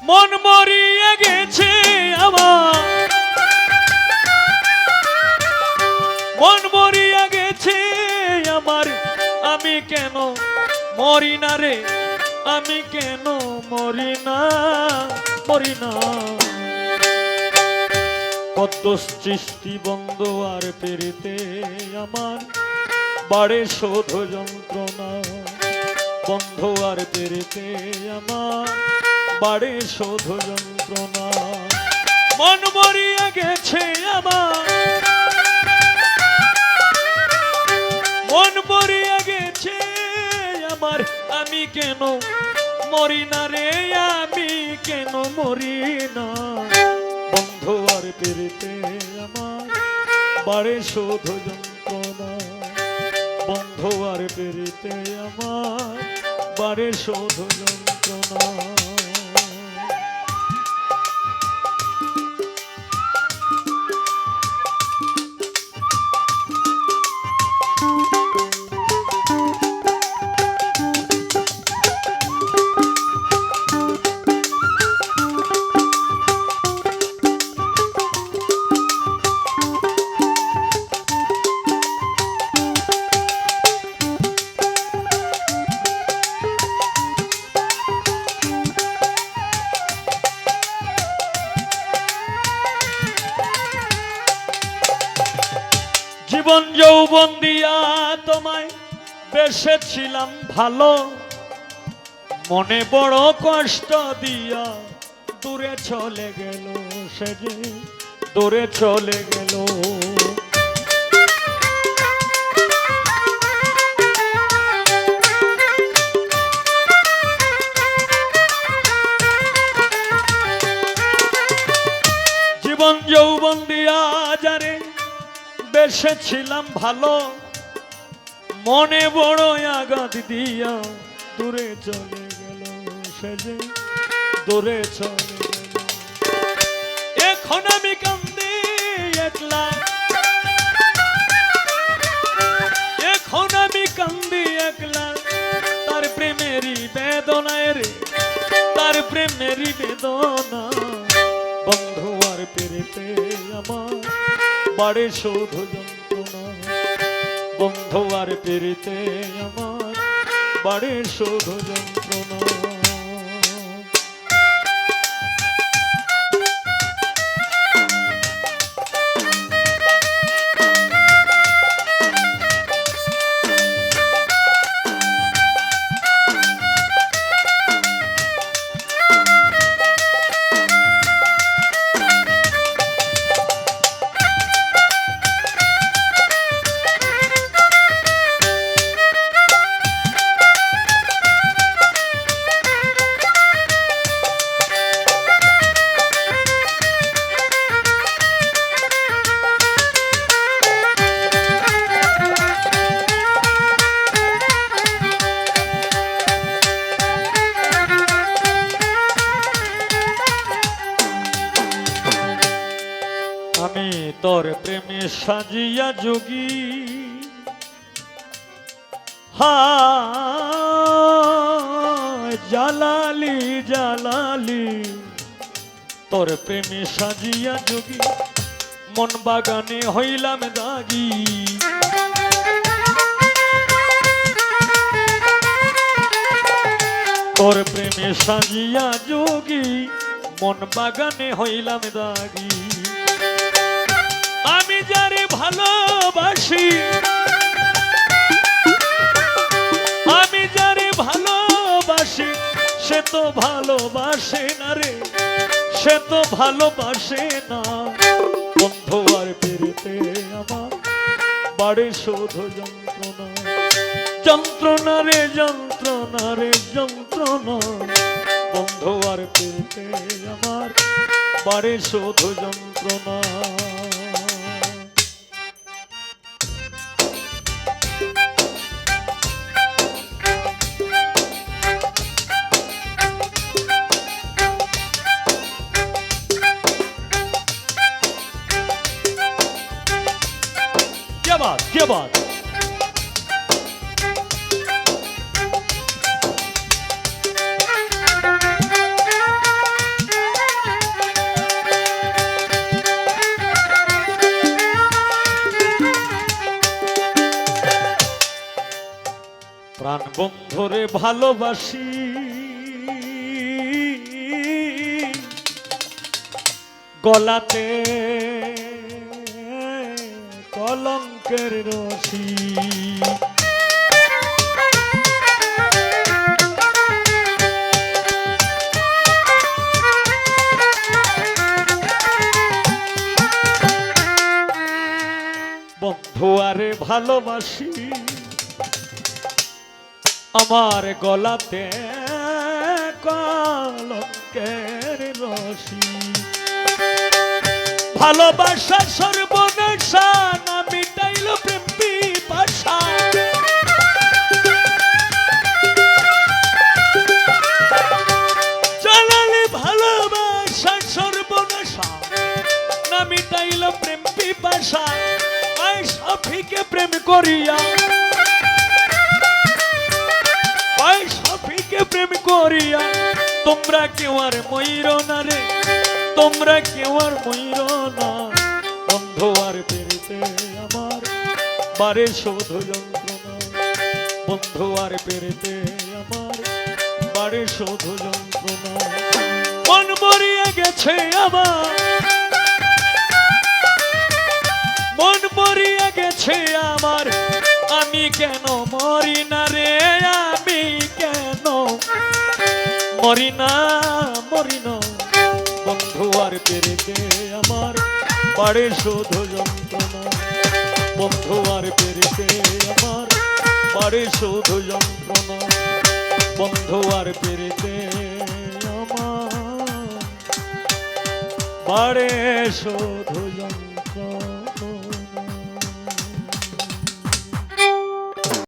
মন মরিয়া গেছে আমার, মন মরিয়া গেছে আমার, আমি কেন মরি না রে, আমি কেন মরি না, মরি না। কত সৃষ্টি বন্ধ আর পেরিতে আমার বাড়ে শোধ যন্ত্রণা, বন্ধ আর পেরিতে আমার বাড়ে শোধ যন্ত্রণা। মন মরিয়া গেছে আমার, মন মরিয়া গেছে আমার, আমি কেন মরি না রে, আমি কেন মরি না। বন্ধ আর পেরিতে আমার বাড়ে শোধ যন্ত্রণা, বন্ধ আর পেরিতে আমার বাড়ে শোধ যন্ত্রণা। জীবন যৌবন দিয়া তোমায় বেসেছিলাম ভালো, মনে বড় কষ্ট দিয়া দূরে চলে গেল, সে যে দূরে চলে গেল। জীবন যৌবন দিয়া যারে বেসেছিলাম ভালো, মনে বড় আঘাত দিয়া দূরে চলে গেল, সে যে দূরে চলে গেল। এখন আমি কান্দি একলা, এখন আমি কান্দি একলা, তার প্রেমেরই বেদনায় রে, তার প্রেমেরই বেদনা। বন্ধু আর পেরিতে আমার বাড়ে শোধ যন্ত্রণা, বন্ধ আর পেরিতে আমার বাড়ে শোধ যন্ত্রণা। আমি তোর প্রেমে সাজিয়া যোগী, হায় জালালি জালালি, তোর প্রেমে সাজিয়া যোগী, মন বাগানে হইলাম দাগি। তোর প্রেমে সাজিয়া যোগী, মন বাগানে হইলাম দাগি। আমি যারে ভালোবাসি, আমি যারে ভালোবাসি, সে তো ভালোবাসে না রে, সে তো ভালোবাসে না। বন্ধু আর পেরিতে আমার বাড়ে শোধ যন্ত্রণা, যন্ত্রণা রে যন্ত্রণা রে যন্ত্রণা। বন্ধু আর পেরিতে আমার বাড়ে শোধ যন্ত্রণা। क्या बात। বন্ধুরে ভালোবাসি গলাতে কলঙ্কের রশি বন্ধু আরে ভালোবাসি আমার গলাতে কলঙ্কের রশি ভালোবাসা সর্বনাশা না মিটাইল প্রেম পিপাসা জানালে ভালোবাসা সর্বনাশা না মিটাইল প্রেম পিপাসা আই সফিকে প্রেম করিয়া আই সফিকে প্রেম করিয়া তোমরা কেউ আর ময়ূর না রে তোমরা কেউ আর ময়ূর না বন্ধু আর পেরিতে আমার বারে শোধ যন্ত্রণা বন্ধু আর পেরিতে আমার বারে শোধ যন্ত্রণা মন মরিয়া গেছে আমার মন মরিয়া গেছে আমার আমি কেন মরি না রে আমি কেন মরি না বন্ধু আর পেরিতে আমার বাড়ে শোধ যন্ত্রণা বন্ধু আর পেরিতে আমার বাড়ে শোধ যন্ত্রণা বন্ধু আর পেরিতে আমার বাড়ে শোধ